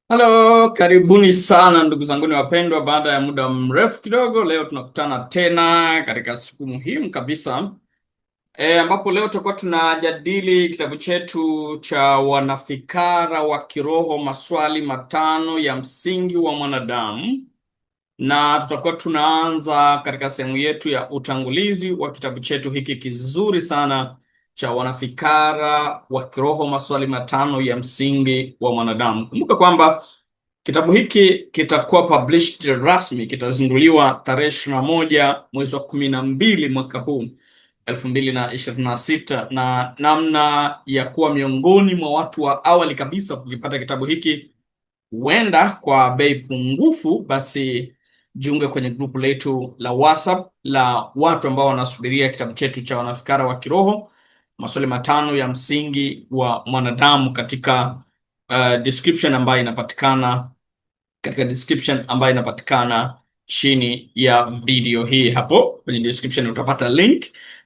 Halo, karibuni sana ndugu zangu ni wapendwa. Baada ya muda mrefu kidogo, leo tunakutana tena katika siku muhimu kabisa ambapo leo tutakuwa tunajadili kitabu chetu cha Wanafikara wa Kiroho, maswali matano ya msingi wa mwanadamu, na tutakuwa tunaanza katika sehemu yetu ya utangulizi wa kitabu chetu hiki kizuri sana cha Wanafikara wa Kiroho, maswali matano ya msingi wa mwanadamu. Kumbuka kwamba kitabu hiki kitakuwa published rasmi, kitazinduliwa tarehe 21 mwezi wa 12 mwaka huu 2026, na namna ya kuwa miongoni mwa watu wa awali kabisa kukipata kitabu hiki, huenda kwa bei pungufu, basi jiunge kwenye grupu letu la WhatsApp la watu ambao wanasubiria kitabu chetu cha Wanafikara wa Kiroho, maswali matano ya msingi wa mwanadamu, katika description ambayo inapatikana chini ya video hii. Hapo kwenye description utapata link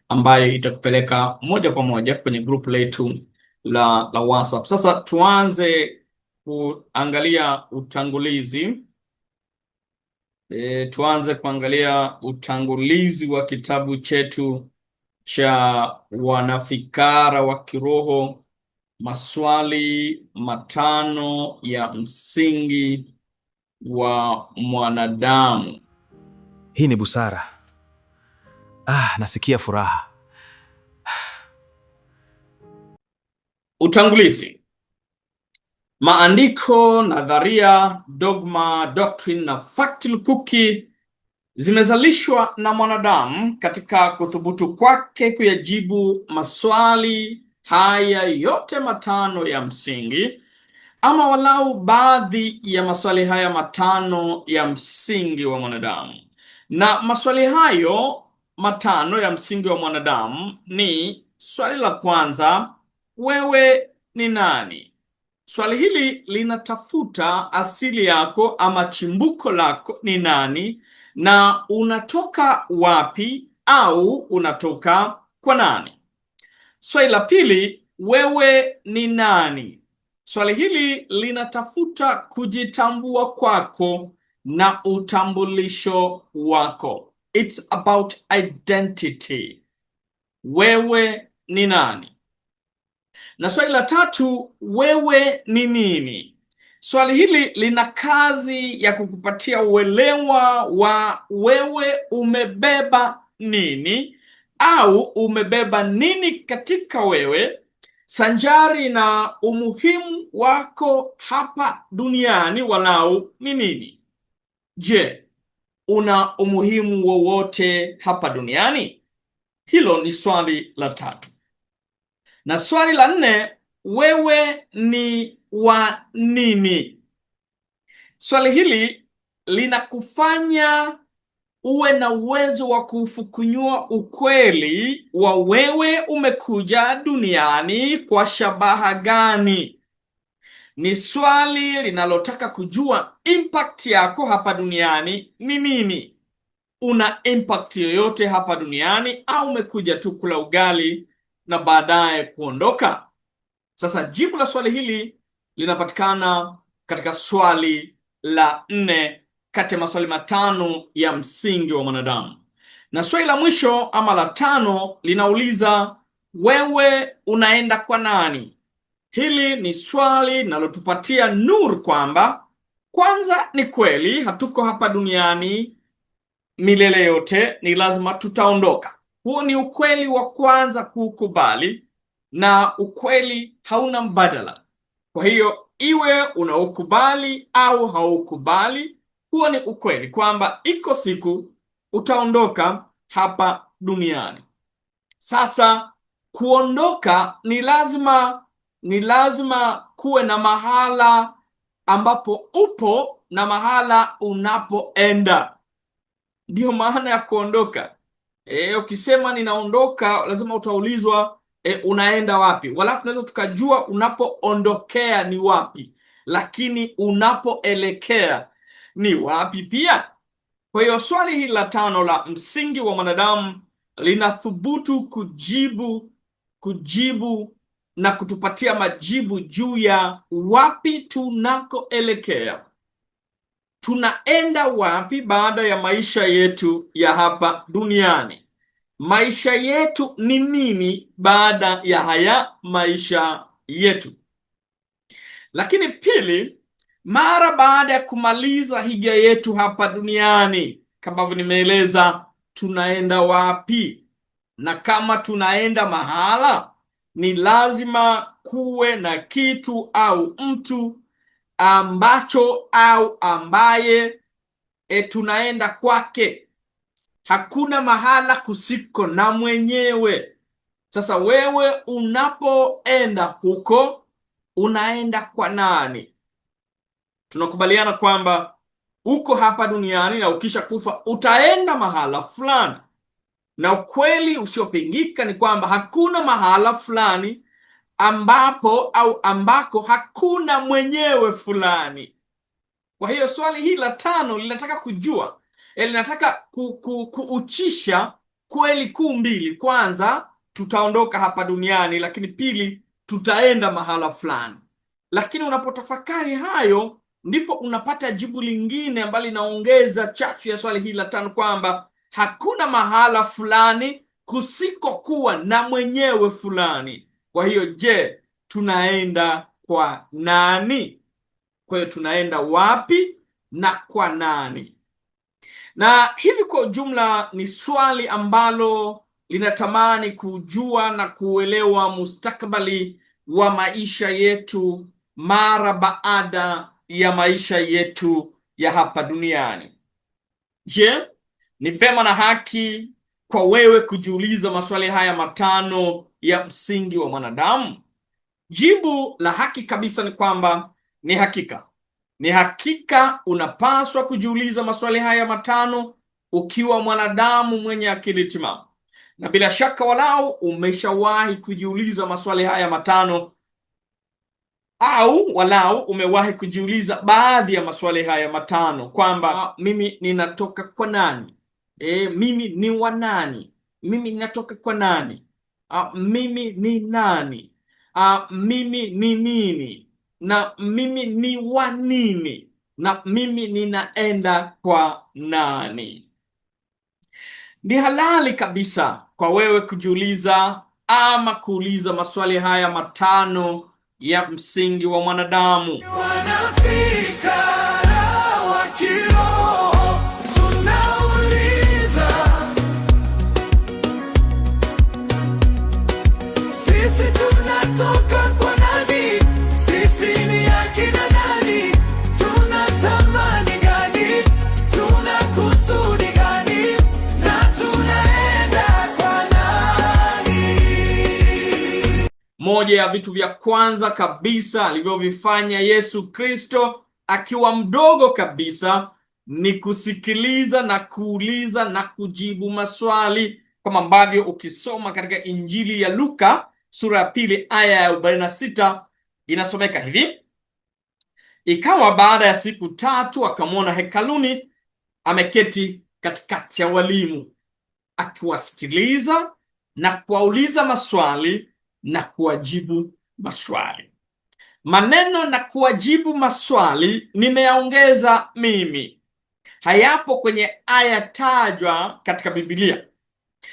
ambayo itakupeleka moja kwa moja kwenye group letu la WhatsApp. Sasa tuanze kuangalia utangulizi. Tuanze kuangalia utangulizi wa kitabu chetu cha Wanafikara wa Kiroho, maswali matano ya msingi wa mwanadamu. Hii ni busara. Nasikia furaha. Utangulizi. Maandiko, nadharia, dogma, doctrine na fact lukuki zimezalishwa na mwanadamu katika kuthubutu kwake kuyajibu maswali haya yote matano ya msingi, ama walau baadhi ya maswali haya matano ya msingi wa mwanadamu. Na maswali hayo matano ya msingi wa mwanadamu ni: swali la kwanza, wewe ni nani? Swali hili linatafuta asili yako ama chimbuko lako ni nani, na unatoka wapi au unatoka kwa nani. Swali la pili, wewe ni nani? Swali hili linatafuta kujitambua kwako na utambulisho wako. It's about identity. Wewe ni nani? Na swali la tatu, wewe ni nini? Swali hili lina kazi ya kukupatia uelewa wa wewe umebeba nini au umebeba nini katika wewe, sanjari na umuhimu wako hapa duniani walau ni nini. Je, una umuhimu wowote hapa duniani? Hilo ni swali la tatu. Na swali la nne, wewe ni wa nini? Swali hili linakufanya uwe na uwezo wa kufukunyua ukweli wa wewe umekuja duniani kwa shabaha gani. Ni swali linalotaka kujua impact yako hapa duniani ni nini. Una impact yoyote hapa duniani au umekuja tu kula ugali na baadaye kuondoka? Sasa jibu la swali hili linapatikana katika swali la 4 kati ya maswali matano ya msingi wa mwanadamu. Na swali la mwisho ama la 5 linauliza, wewe unaenda kwa nani? Hili ni swali linalotupatia nuru kwamba kwanza, ni kweli hatuko hapa duniani milele yote, ni lazima tutaondoka. Huo ni ukweli wa kwanza kuukubali, na ukweli hauna mbadala. Kwa hiyo iwe unaukubali au haukubali, huo ni ukweli kwamba iko siku utaondoka hapa duniani. Sasa kuondoka ni lazima kuwe na mahala ambapo upo na mahala unapoenda. Ndiyo maana ya kuondoka. Ukisema ninaondoka, lazima utaulizwa unaenda wapi? Wala tunaweza tukajua unapoondokea ni wapi, lakini unapoelekea ni wapi pia? Kwa hiyo swali hili la 5 la msingi wa mwanadamu linathubutu kujibu na kutupatia majibu juu ya wapi tunakoelekea. Tunaenda wapi baada ya maisha yetu ya hapa duniani? Maisha yetu ni nini baada ya haya maisha yetu? Lakini pili, mara baada ya kumaliza hija yetu hapa duniani, kama ambavyo nimeeleza, tunaenda wapi? Na kama tunaenda mahala, ni lazima kuwe na kitu au mtu ambacho au ambaye tunaenda kwake. Hakuna mahala kusiko na mwenyewe. Sasa wewe unapoenda huko, unaenda kwa nani? Tunakubaliana kwamba uko hapa duniani na ukisha kufa utaenda mahala fulani, na ukweli usiopingika ni kwamba hakuna mahala fulani ambapo au ambako hakuna mwenyewe fulani. Kwa hiyo swali hili la tano linataka kujua, linataka kuuchisha kweli kuu mbili. Kwanza, tutaondoka hapa duniani, lakini pili, tutaenda mahala fulani. Lakini unapotafakari hayo, ndipo unapata jibu lingine ambalo linaongeza chachu ya swali hili la tano, kwamba hakuna mahala fulani kusikokuwa na mwenyewe fulani. Kwa hiyo je, tunaenda kwa nani? Kwa hiyo tunaenda wapi na kwa nani? Na hivi kwa ujumla ni swali ambalo linatamani kujua na kuelewa mustakabali wa maisha yetu mara baada ya maisha yetu ya hapa duniani. Je, ni vema na haki kwa wewe kujiuliza maswali haya matano ya msingi wa mwanadamu? Jibu la haki kabisa ni kwamba ni hakika. Ni hakika unapaswa kujiuliza maswali haya matano ukiwa mwanadamu mwenye akili timamu. Na bila shaka walau umeshawahi kujiuliza maswali haya matano, au walau umewahi kujiuliza baadhi ya maswali haya matano, kwamba mimi ninatoka kwa nani? Mimi ni wa nani? Mimi ninatoka kwa nani? Mimi ni nani? Mimi ni nini? Na mimi ni wa nini? Na mimi ninaenda kwa nani? Ni halali kabisa kwa wewe kujiuliza ama kuuliza maswali haya matano ya msingi wa mwanadamu. Moja ya vitu vya kwanza kabisa alivyovifanya Yesu Kristo akiwa mdogo kabisa ni kusikiliza na kuuliza na kujibu maswali, kama ambavyo ukisoma katika Injili ya Luka sura ya 2 aya ya 46 inasomeka hivi: ikawa baada ya siku 3 akamwona hekaluni ameketi katikati ya walimu, akiwasikiliza na kuwauliza maswali na kuwajibu maswali. Maneno na kuwajibu maswali nimeyaongeza mimi, hayapo kwenye aya tajwa katika Biblia.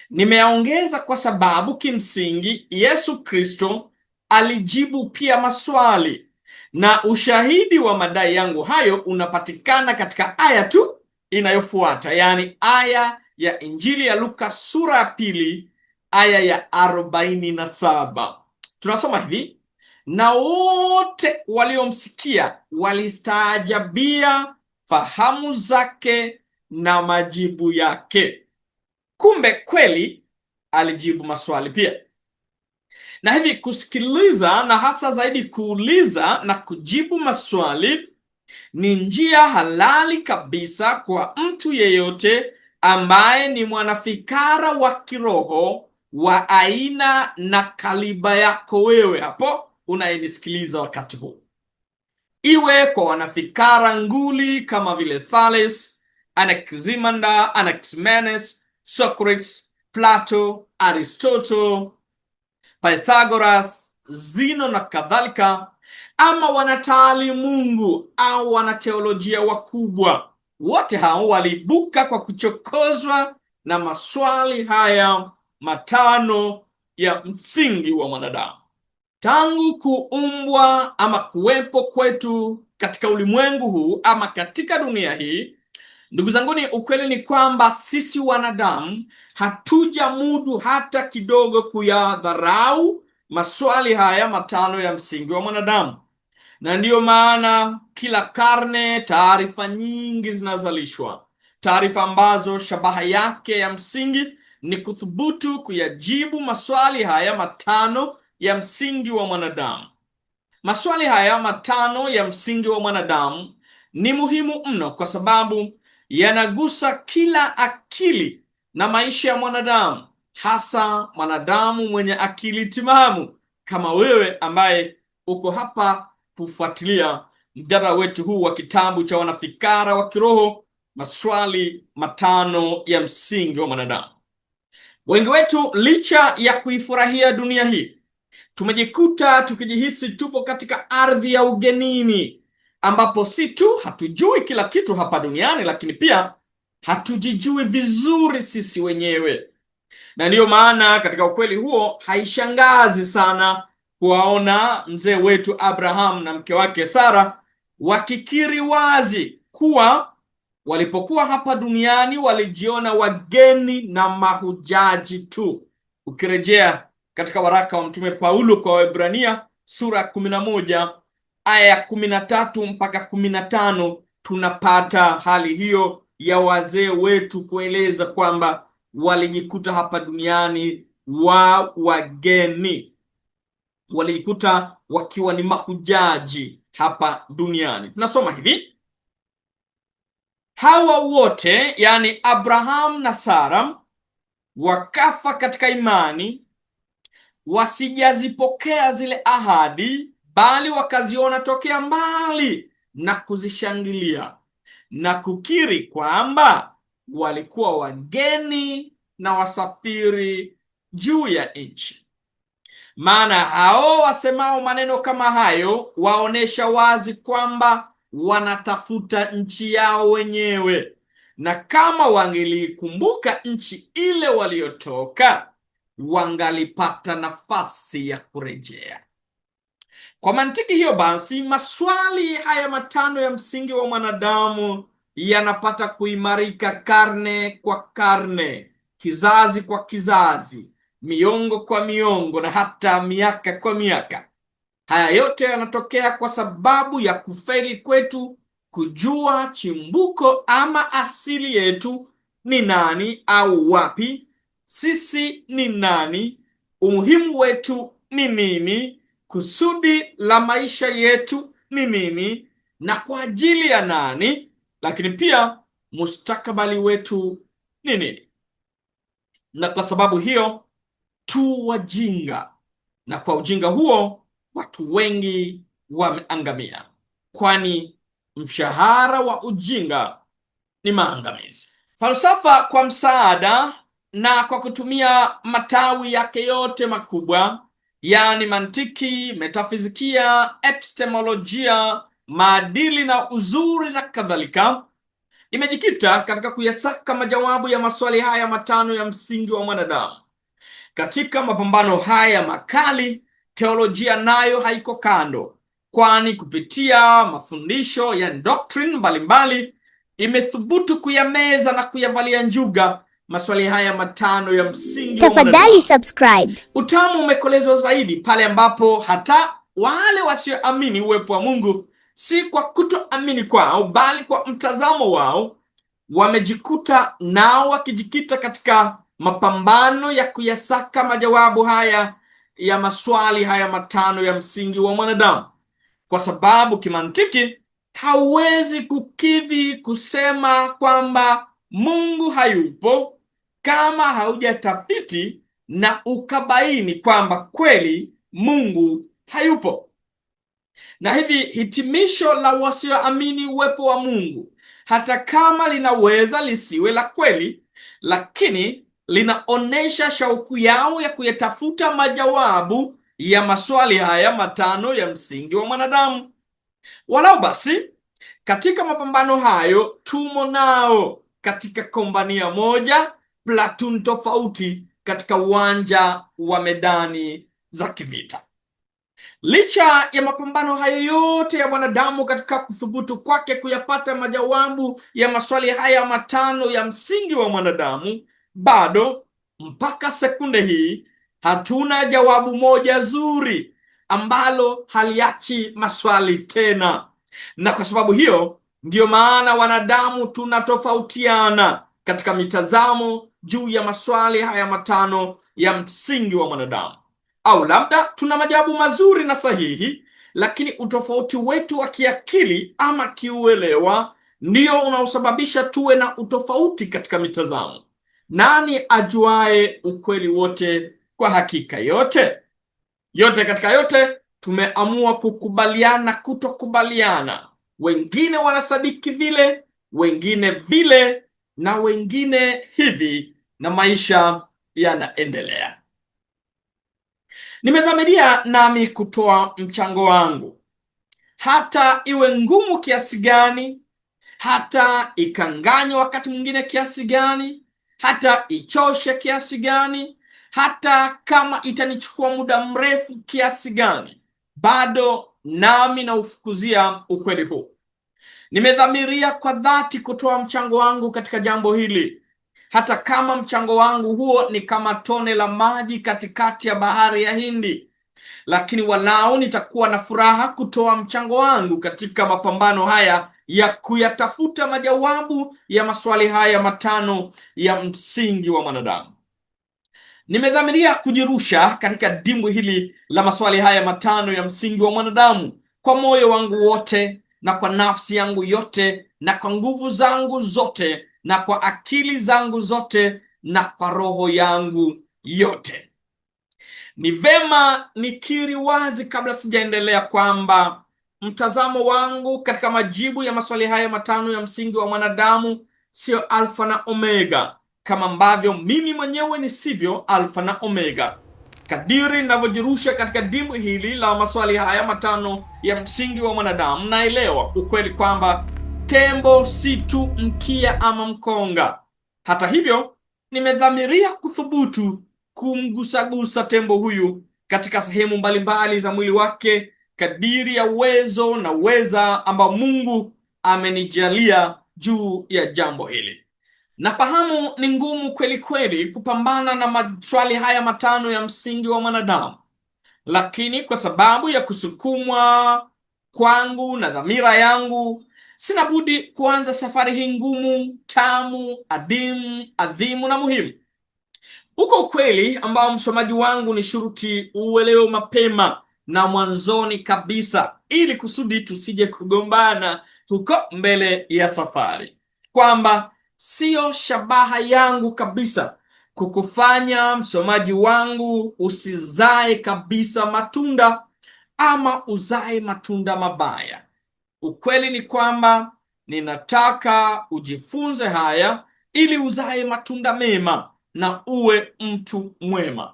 Nimeyaongeza kwa sababu kimsingi Yesu Kristo alijibu pia maswali, na ushahidi wa madai yangu hayo unapatikana katika aya tu inayofuata, yaani aya ya Injili ya Luka sura ya 2 aya ya 47. Tunasoma hivi: na wote waliomsikia walistaajabia fahamu zake na majibu yake. Kumbe kweli alijibu maswali pia. Na hivi kusikiliza na hasa zaidi kuuliza na kujibu maswali ni njia halali kabisa kwa mtu yeyote ambaye ni mwanafikara wa kiroho wa aina na kaliba yako wewe hapo unayenisikiliza wakati huu. Iwe kwa wanafikara nguli kama vile Thales, Anaximander, Anaximenes, Socrates, Plato, Aristotle, Pythagoras, Zeno na kadhalika, ama wanataalimungu au wanateolojia wakubwa. Wote hao waliibuka kwa kuchokozwa na maswali haya matano ya msingi wa mwanadamu. Tangu kuumbwa ama kuwepo kwetu katika ulimwengu huu ama katika dunia hii, ndugu zanguni, ukweli ni kwamba sisi wanadamu hatujamudu hata kidogo kuyadharau maswali haya matano ya msingi wa mwanadamu. Na ndiyo maana kila karne taarifa nyingi zinazalishwa, taarifa ambazo shabaha yake ya msingi ni kuthubutu kuyajibu maswali haya matano ya msingi wa mwanadamu. Maswali haya matano ya msingi wa mwanadamu ni muhimu mno kwa sababu yanagusa kila akili na maisha ya mwanadamu, hasa mwanadamu mwenye akili timamu kama wewe ambaye uko hapa kufuatilia mjadala wetu huu wa kitabu cha wanafikara wa kiroho, maswali matano ya msingi wa mwanadamu. Wengi wetu, licha ya kuifurahia dunia hii, tumejikuta tukijihisi tupo katika ardhi ya ugenini, ambapo si tu hatujui kila kitu hapa duniani, lakini pia hatujijui vizuri sisi wenyewe. Na ndiyo maana katika ukweli huo haishangazi sana kuwaona mzee wetu Abraham na mke wake Sara wakikiri wazi kuwa walipokuwa hapa duniani walijiona wageni na mahujaji tu. Ukirejea katika waraka wa Mtume Paulo kwa Waebrania sura 11 aya ya 13 mpaka 15, tunapata hali hiyo ya wazee wetu kueleza kwamba walijikuta hapa duniani wageni, walijikuta wakiwa ni mahujaji hapa duniani. Tunasoma hivi: hawa wote, yani Abraham na Sara, wakafa katika imani, wasijazipokea zile ahadi, bali wakaziona tokea mbali na kuzishangilia na kukiri kwamba walikuwa wageni na wasafiri juu ya nchi. Maana hao wasemao maneno kama hayo waonesha wazi kwamba wanatafuta nchi yao wenyewe, na kama wangelikumbuka nchi ile waliotoka, wangalipata nafasi ya kurejea. Kwa mantiki hiyo basi, maswali haya matano ya msingi wa mwanadamu yanapata kuimarika karne kwa karne, kizazi kwa kizazi, miongo kwa miongo, na hata miaka kwa miaka. Haya yote yanatokea kwa sababu ya kufeli kwetu kujua chimbuko ama asili yetu ni nani au wapi, sisi ni nani, umuhimu wetu ni nini, kusudi la maisha yetu ni nini na kwa ajili ya nani, lakini pia mustakabali wetu ni nini. Na kwa sababu hiyo tu wajinga, na kwa ujinga huo watu wengi wameangamia, kwani mshahara wa ujinga ni maangamizi. Falsafa kwa msaada na kwa kutumia matawi yake yote makubwa, yani mantiki, metafizikia, epistemolojia, maadili na uzuri na kadhalika, imejikita katika kuyasaka majawabu ya maswali haya matano ya msingi wa mwanadamu. Katika mapambano haya makali, teolojia nayo haiko kando, kwani kupitia mafundisho ya doctrine mbalimbali imethubutu kuyameza na kuyavalia njuga maswali haya matano ya msingi wa mwanadamu. Tafadhali subscribe. Utamu umekolezwa zaidi pale ambapo hata wale wasioamini uwepo wa Mungu, si kwa kutoamini kwao bali kwa mtazamo wao, wamejikuta nao wakijikita katika mapambano ya kuyasaka majawabu haya ya maswali haya matano ya msingi wa mwanadamu. Kwa sababu kimantiki hauwezi kukidhi kusema kwamba Mungu hayupo kama haujatafiti na ukabaini kwamba kweli Mungu hayupo. Na hivi hitimisho la wasioamini uwepo wa Mungu, hata kama linaweza lisiwe la kweli, lakini linaonesha shauku yao ya kuyatafuta majawabu ya maswali haya matano ya msingi wa mwanadamu. Walau basi, katika mapambano hayo tumo nao katika kombania moja, platoon tofauti katika uwanja wa medani za kivita. Licha ya mapambano hayo yote ya mwanadamu katika kuthubutu kwake kuyapata majawabu ya maswali haya matano ya msingi wa mwanadamu, bado mpaka sekunde hii hatuna jawabu moja zuri ambalo haliachi maswali tena. Na kwa sababu hiyo ndiyo maana wanadamu tunatofautiana katika mitazamo juu ya maswali haya matano ya msingi wa mwanadamu. Au labda tuna majawabu mazuri na sahihi, lakini utofauti wetu wa kiakili ama kiuelewa ndio unaosababisha tuwe na utofauti katika mitazamo. Nani ajuae ukweli wote kwa hakika yote? Yote katika yote, tumeamua kukubaliana kutokubaliana. Wengine wanasadiki vile, wengine vile, na wengine hivi, na maisha yanaendelea. Nimedhamiria nami kutoa mchango wangu, hata iwe ngumu kiasi gani, hata ikanganye wakati mwingine kiasi gani, hata ichoshe kiasi gani, hata kama itanichukua muda mrefu kiasi gani, bado nami naufukuzia ukweli huu. Nimedhamiria kwa dhati kutoa mchango wangu katika jambo hili, hata kama mchango wangu huo ni kama tone la maji katikati ya bahari ya Hindi, lakini walau nitakuwa na furaha kutoa mchango wangu katika mapambano haya ya kuyatafuta majawabu ya maswali haya matano ya msingi wa mwanadamu. Nimedhamiria kujirusha katika dimbwi hili la maswali haya matano ya msingi wa mwanadamu kwa moyo wangu wote, na kwa nafsi yangu yote, na kwa nguvu zangu zote, na kwa akili zangu zote, na kwa roho yangu yote. Ni vema nikiri wazi kabla sijaendelea kwamba mtazamo wangu katika majibu ya maswali haya matano ya msingi wa mwanadamu sio alfa na omega, kama ambavyo mimi mwenyewe nisivyo alfa na omega. Kadiri ninavyojirusha katika dimbwi hili la maswali haya matano ya msingi wa mwanadamu, naelewa ukweli kwamba tembo si tu mkia ama mkonga. Hata hivyo, nimedhamiria kuthubutu kumgusagusa tembo huyu katika sehemu mbalimbali za mwili wake kadiri ya uwezo na uweza ambao Mungu amenijalia juu ya jambo hili. Nafahamu ni ngumu kweli kweli kupambana na maswali haya matano ya msingi wa mwanadamu, lakini kwa sababu ya kusukumwa kwangu na dhamira yangu, sina budi kuanza safari hii ngumu, tamu, adhimu na muhimu. Uko ukweli ambao msomaji wangu ni shuruti uelewe mapema na mwanzoni kabisa, ili kusudi tusije kugombana huko mbele ya safari, kwamba sio shabaha yangu kabisa kukufanya msomaji wangu usizae kabisa matunda ama uzae matunda mabaya. Ukweli ni kwamba ninataka ujifunze haya ili uzae matunda mema na uwe mtu mwema.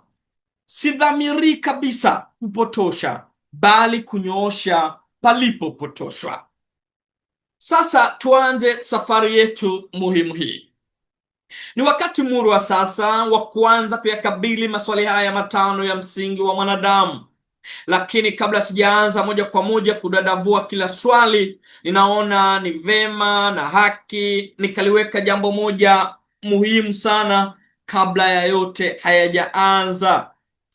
Sidhamiri kabisa kupotosha, bali kunyoosha palipopotoshwa. Sasa tuanze safari yetu muhimu hii. Ni wakati murwa sasa wa kuanza kuyakabili maswali haya matano ya msingi wa mwanadamu. Lakini kabla sijaanza moja kwa moja kudadavua kila swali, ninaona ni vema na haki nikaliweka jambo moja muhimu sana kabla ya yote hayajaanza.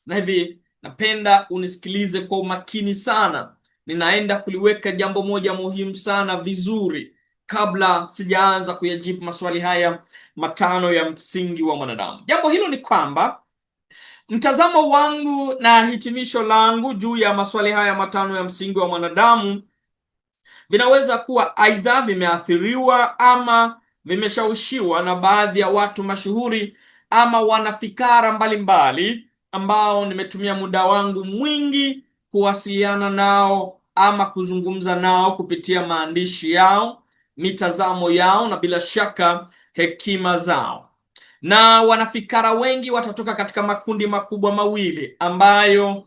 Na hivi napenda unisikilize kwa umakini sana. Ninaenda kuliweka jambo moja muhimu sana vizuri kabla sijaanza kuyajibu maswali haya matano ya msingi wa mwanadamu. Jambo hilo ni kwamba mtazamo wangu na hitimisho langu juu ya maswali haya matano ya msingi wa mwanadamu vinaweza kuwa aidha vimeathiriwa ama vimeshawishiwa na baadhi ya watu mashuhuri ama wanafikara mbalimbali ambao nimetumia muda wangu mwingi kuwasiliana nao ama kuzungumza nao kupitia maandishi yao, mitazamo yao na bila shaka hekima zao. Na wanafikara wengi watatoka katika makundi makubwa mawili ambayo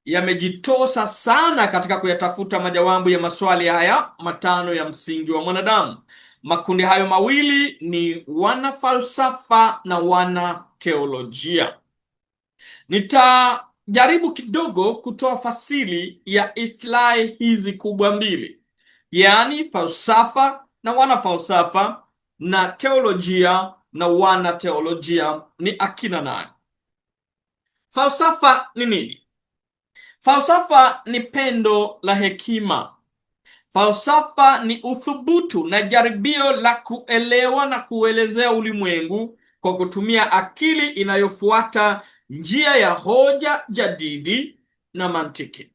yamejitosa sana katika kuyatafuta majawabu ya maswali haya matano ya msingi wa mwanadamu. Makundi hayo mawili ni wanafalsafa na wanateolojia. Nitajaribu kidogo kutoa fasili ya istilahi hizi kubwa mbili, yaani falsafa na wanafalsafa na teolojia na wanateolojia ni akina nani. Falsafa ni nini? Falsafa ni pendo la hekima. Falsafa ni uthubutu na jaribio la kuelewa na kuelezea ulimwengu kwa kutumia akili inayofuata njia ya hoja jadidi na mantiki.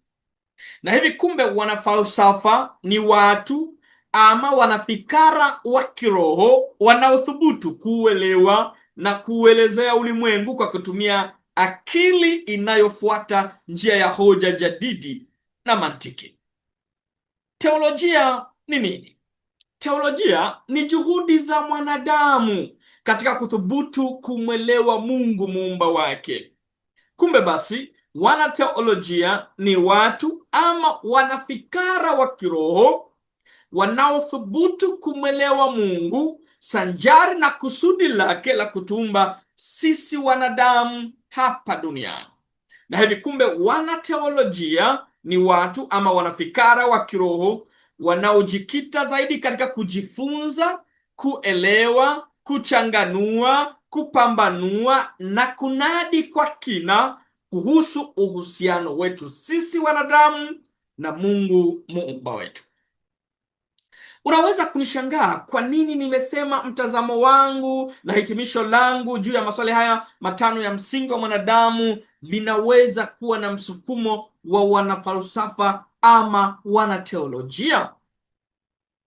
Na hivi kumbe, wanafalsafa ni watu ama wanafikara wa kiroho wanaothubutu kuelewa na kuelezea ulimwengu kwa kutumia akili inayofuata njia ya hoja jadidi na mantiki. Teolojia ni nini? Teolojia ni juhudi za mwanadamu katika kuthubutu kumwelewa Mungu muumba wake. Kumbe basi, wanateolojia ni watu ama wanafikara wa kiroho wanaothubutu kumwelewa Mungu sanjari na kusudi lake la kutuumba sisi wanadamu hapa duniani. Na hivi kumbe, wanateolojia ni watu ama wanafikara wa kiroho wanaojikita zaidi katika kujifunza, kuelewa, kuchanganua, kupambanua na kunadi kwa kina kuhusu uhusiano wetu sisi wanadamu na Mungu muumba wetu. Unaweza kunishangaa kwa nini nimesema mtazamo wangu na hitimisho langu juu ya maswali haya matano ya msingi wa mwanadamu vinaweza kuwa na msukumo wa wanafalsafa ama wanateolojia.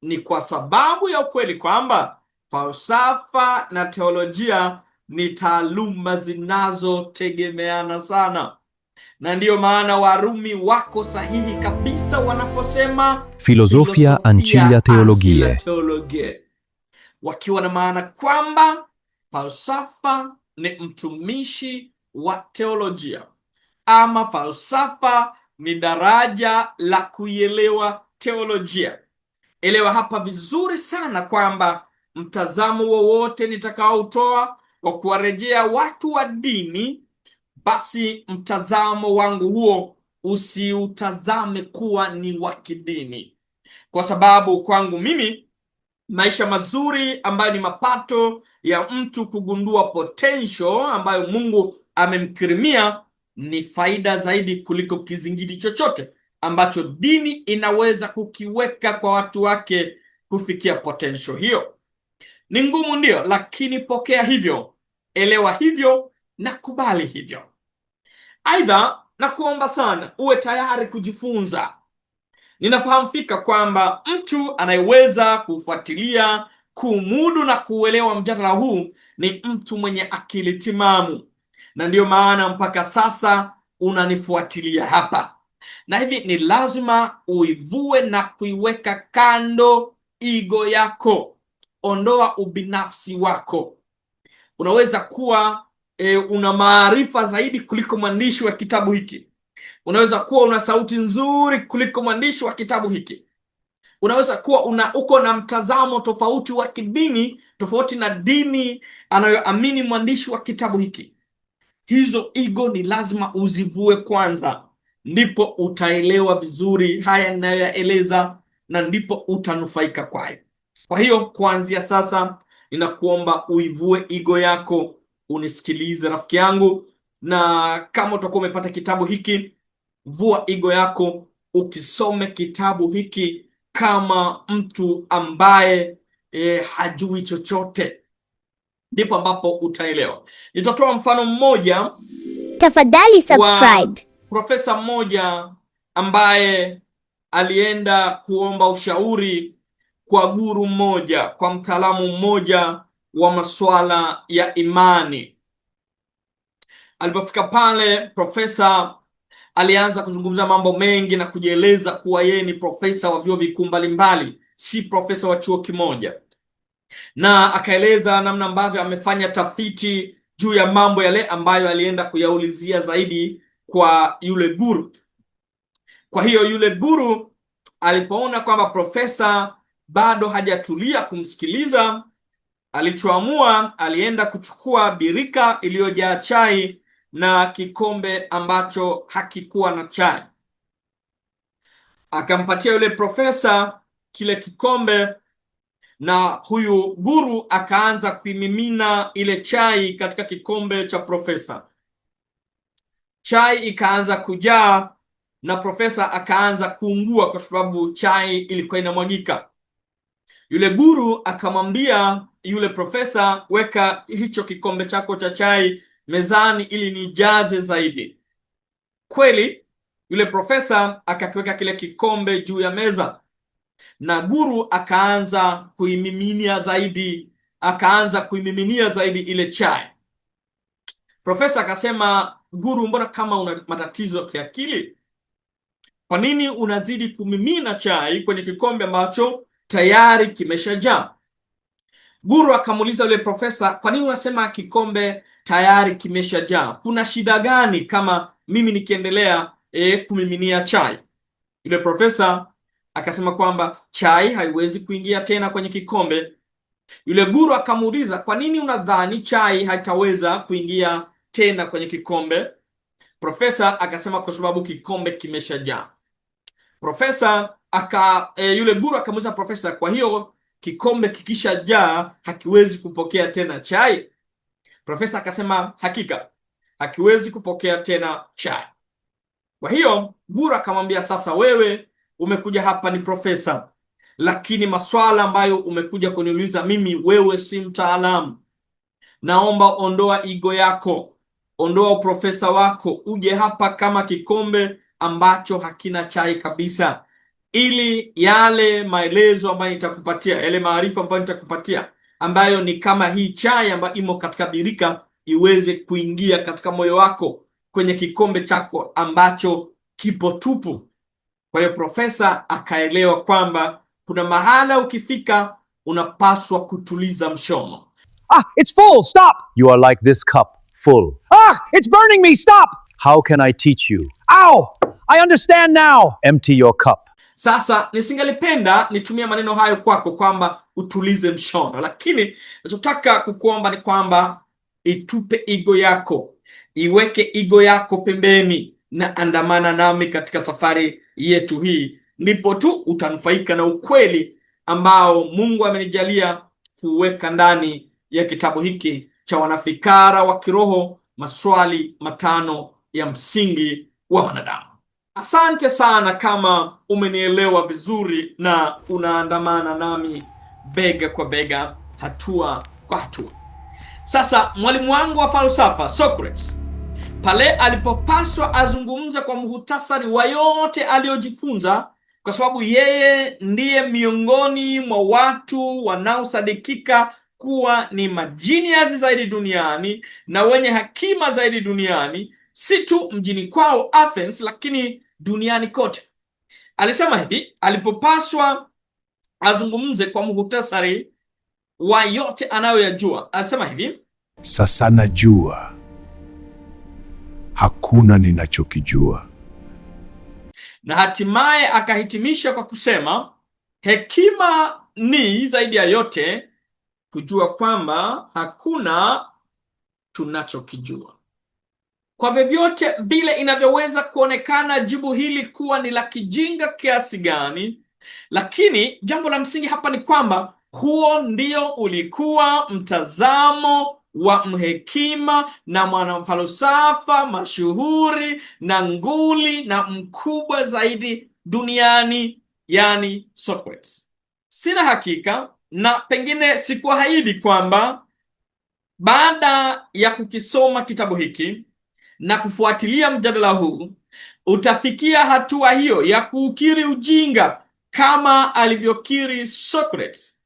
Ni kwa sababu ya ukweli kwamba falsafa na teolojia ni taaluma zinazotegemeana sana, na ndiyo maana Warumi wako sahihi kabisa wanaposema Filosofia ancilia theologiae, wakiwa na maana kwamba falsafa ni mtumishi wa teolojia ama falsafa ni daraja la kuielewa teolojia. Elewa hapa vizuri sana kwamba mtazamo wowote nitakaotoa kwa kuwarejea watu wa dini, basi mtazamo wangu huo usiutazame kuwa ni wa kidini, kwa sababu kwangu mimi maisha mazuri ambayo ni mapato ya mtu kugundua potential ambayo Mungu amemkirimia ni faida zaidi kuliko kizingiti chochote ambacho dini inaweza kukiweka kwa watu wake kufikia potential hiyo. Ni ngumu ndio, lakini pokea hivyo, elewa hivyo na kubali hivyo. Aidha, na kuomba sana uwe tayari kujifunza. Ninafahamu fika kwamba mtu anayeweza kufuatilia, kumudu na kuelewa mjadala huu ni mtu mwenye akili timamu, na ndiyo maana mpaka sasa unanifuatilia hapa. Na hivi ni lazima uivue na kuiweka kando ego yako. Ondoa ubinafsi wako. Unaweza kuwa una maarifa zaidi kuliko mwandishi wa kitabu hiki. Unaweza kuwa una sauti nzuri kuliko mwandishi wa kitabu hiki. Unaweza kuwa uko na mtazamo tofauti wa kidini, tofauti na dini anayoamini mwandishi wa kitabu hiki. Hizo ego ni lazima uzivue kwanza, ndipo utaelewa vizuri haya ninayoyaeleza na ndipo utanufaika kwayo. Kwa hiyo kuanzia sasa ninakuomba uivue ego yako, unisikilize rafiki yangu, na kama utakuwa umepata kitabu hiki, vua ego yako, ukisome kitabu hiki kama mtu ambaye hajui chochote, ndipo ambapo utaelewa. Nitatoa mfano mmoja. Tafadhali subscribe. Profesa mmoja ambaye alienda kuomba ushauri kwa guru mmoja, kwa mtaalamu mmoja wa masuala ya imani. Alipofika pale, profesa alianza kuzungumza mambo mengi na kujieleza kuwa yeye ni profesa wa vyuo vikuu mbalimbali, si profesa wa chuo kimoja, na akaeleza namna ambavyo amefanya tafiti juu ya mambo yale ambayo alienda kuyaulizia zaidi kwa yule guru. Kwa hiyo yule guru alipoona kwamba profesa bado hajatulia kumsikiliza, alichoamua, alienda kuchukua birika iliyojaa chai na kikombe ambacho hakikuwa na chai. Akampatia yule profesa kile kikombe, na huyu guru akaanza kuimimina ile chai katika kikombe cha profesa. Chai ikaanza kujaa na profesa akaanza kuungua kwa sababu chai ilikuwa inamwagika. Yule guru akamwambia yule profesa, weka hicho kikombe chako cha chai mezani ili nijaze zaidi. Kweli yule profesa akakiweka kile kikombe juu ya meza, na guru akaanza kuimiminia zaidi ile chai. Profesa akasema, guru, mbona kama una matatizo ya kiakili? Kwa nini unazidi kumimina chai kwenye kikombe ambacho tayari kimeshajaa? Guru akamuuliza yule profesa, kwa nini unasema kikombe tayari kimeshajaa? Kuna shida gani kama mimi nikiendelea kumiminia chai? Yule profesa akasema kwamba chai haiwezi kuingia tena kwenye kikombe. Yule guru akamuuliza, kwa nini unadhani chai haitaweza kuingia tena kwenye kikombe? Profesa akasema, kwa sababu kikombe kimeshajaa. Yule guru akamuuliza profesa, kwa hiyo kikombe kikishajaa hakiwezi kupokea tena chai? Profesa akasema, hakika hakiwezi kupokea tena chai. Kwa hiyo guru akamwambia, sasa wewe umekuja hapa ni profesa, lakini maswala ambayo umekuja kuniuliza mimi, wewe si mtaalamu. Naomba ondoa ego yako, ondoa uprofesa wako, uje hapa kama kikombe ambacho hakina chai kabisa, ili yale maelezo ambayo nitakupatia, yale maarifa ambayo nitakupatia, ambayo ni kama hii chai ambayo imo katika birika, iweze kuingia katika moyo wako, kwenye kikombe chako ambacho kipo tupu. Kwa hiyo profesa akaelewa kwamba kuna mahala ukifika unapaswa kutuliza mshono. It's full. Stop. You are like this cup, full. It's burning me. Stop. How can I teach you? Ow! I understand now. Empty your cup. Sasa nisingelipenda nitumie maneno hayo kwako kwamba utulize mshono, lakini nachotaka kukuomba ni kwamba itupe ego yako, iweke ego yako pembeni na andamana nami katika safari yetu hii, ndipo tu utanufaika na ukweli ambao Mungu amenijalia kuweka ndani ya kitabu hiki cha Wanafikara wa Kiroho, maswali 5 ya msingi wa wanadamu. Asante sana kama umenielewa vizuri na unaandamana nami bega kwa bega, hatua kwa hatua. Sasa mwalimu wangu wa falsafa Socrates, pale alipopaswa azungumza kwa muhtasari wa yote aliyojifunza, kwa sababu yeye ndiye miongoni mwa watu wanaosadikika kuwa ni majiniazi zaidi duniani na wenye hakima zaidi duniani, si tu mjini kwao Athens, lakini duniani kote. Alisema hivi alipopaswa azungumze kwa muhtasari wa yote anayoyajua. Alisema hivi: sasa najua hakuna ninachokijua. Na hatimaye akahitimisha kwa kusema, hekima ni zaidi ya yote kujua kwamba hakuna tunachokijua. Kwa vyovyote vile inavyoweza kuonekana jibu hili kuwa ni la kijinga kiasi gani, lakini jambo la msingi hapa ni kwamba huo ndio ulikuwa mtazamo wa mhekima na mwanafalsafa mashuhuri na nguli na mkubwa zaidi duniani, yani Socrates. Sina hakika na pengine sikuahidi kwamba baada ya kukisoma kitabu hiki na kufuatilia mjadala huu utafikia hatua hiyo ya kuukiri ujinga kama alivyokiri Socrates.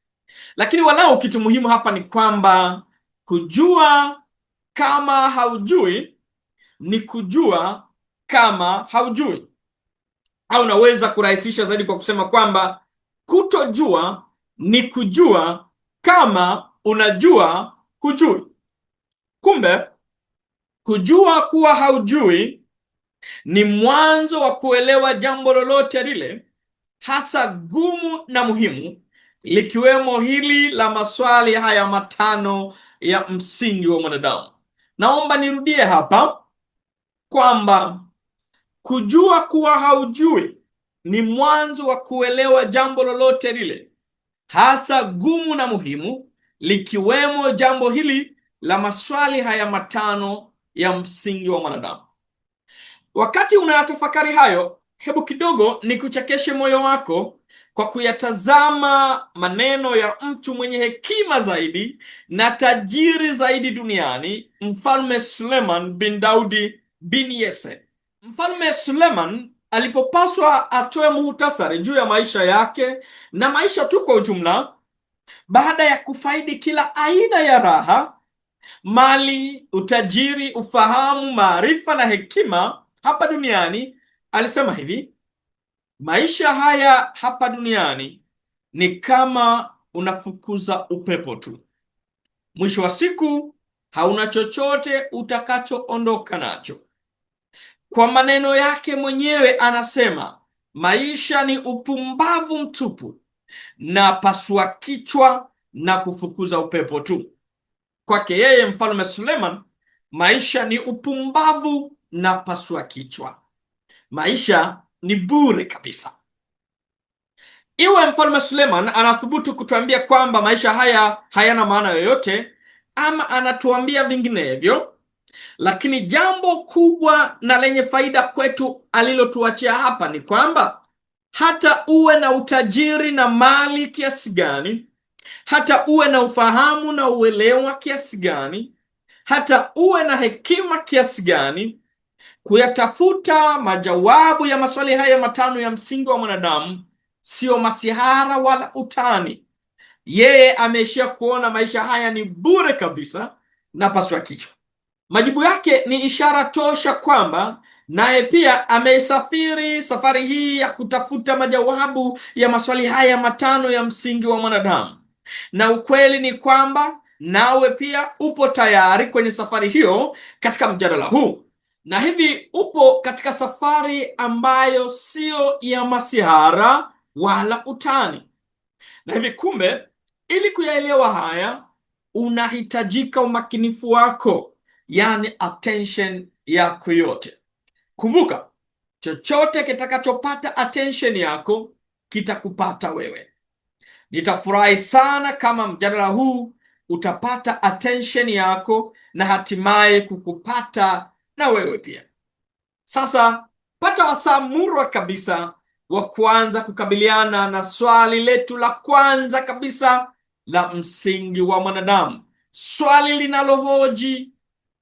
Lakini walau kitu muhimu hapa ni kwamba kujua kama haujui ni kujua kama haujui, au naweza kurahisisha zaidi kwa kusema kwamba kutojua ni kujua kama unajua hujui. Kumbe kujua kuwa haujui Ni mwanzo wa kuelewa jambo lolote lile, hasa gumu na muhimu, likiwemo hili la maswali haya matano ya msingi wa mwanadamu. Naomba nirudie hapa kwamba kujua kuwa haujui ni mwanzo wa kuelewa jambo lolote lile, hasa gumu na muhimu, likiwemo jambo hili la maswali haya matano ya msingi wa mwanadamu. Wakati unayatafakari hayo, hebu kidogo nikuchekeshe moyo wako kwa kuyatazama maneno ya mtu mwenye hekima zaidi na tajiri zaidi duniani, Mfalme Suleiman bin Daudi bin Yese. Mfalme Suleiman alipopaswa atoe muhtasari juu ya maisha yake na maisha tu kwa ujumla, baada ya kufaidi kila aina ya raha, mali, utajiri, ufahamu, maarifa na hekima hapa duniani, alisema hivi: maisha haya hapa duniani ni kama unafukuza upepo tu. Mwisho wa siku hauna chochote utakachoondoka nacho. Kwa maneno yake mwenyewe anasema maisha ni upumbavu mtupu na pasua kichwa na kufukuza upepo tu. Kwake yeye Mfalme Suleiman, maisha ni upumbavu na pasua kichwa. Maisha ni bure kabisa. Iwe Mfalme Suleiman anathubutu kutuambia kwamba maisha haya hayana maana yoyote, ama anatuambia vinginevyo, lakini jambo kubwa na lenye faida kwetu alilotuachia hapa ni kwamba hata uwe na utajiri na mali kiasi gani, hata uwe na ufahamu na uelewa kiasi gani, hata uwe na hekima kiasi gani, kuyatafuta majawabu ya maswali haya matano ya msingi wa mwanadamu sio masihara wala utani. Yeye ameishia kuona maisha haya ni bure kabisa na paswa kichwa. Majibu yake ni ishara tosha kwamba naye pia amesafiri safari hii ya kutafuta majawabu ya maswali haya matano ya msingi wa mwanadamu. Na ukweli ni kwamba nawe pia upo tayari kwenye safari hiyo katika mjadala huu. Na hivi upo katika safari ambayo sio ya masihara wala utani. Na hivi kumbe, ili kuyaelewa haya, unahitajika umakinifu wako, yani attention yako yote. Kumbuka, chochote kitakachopata attention yako kitakupata wewe. Nitafurahi sana kama mjadala huu utapata attention yako na hatimaye kukupata na wewe pia. Sasa pata wasaa murwa kabisa wa kuanza kukabiliana na swali letu la kwanza kabisa la msingi wa mwanadamu, swali linalohoji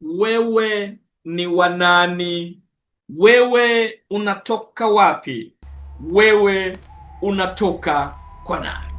wewe ni wa nani? Wewe unatoka wapi? Wewe unatoka kwa nani?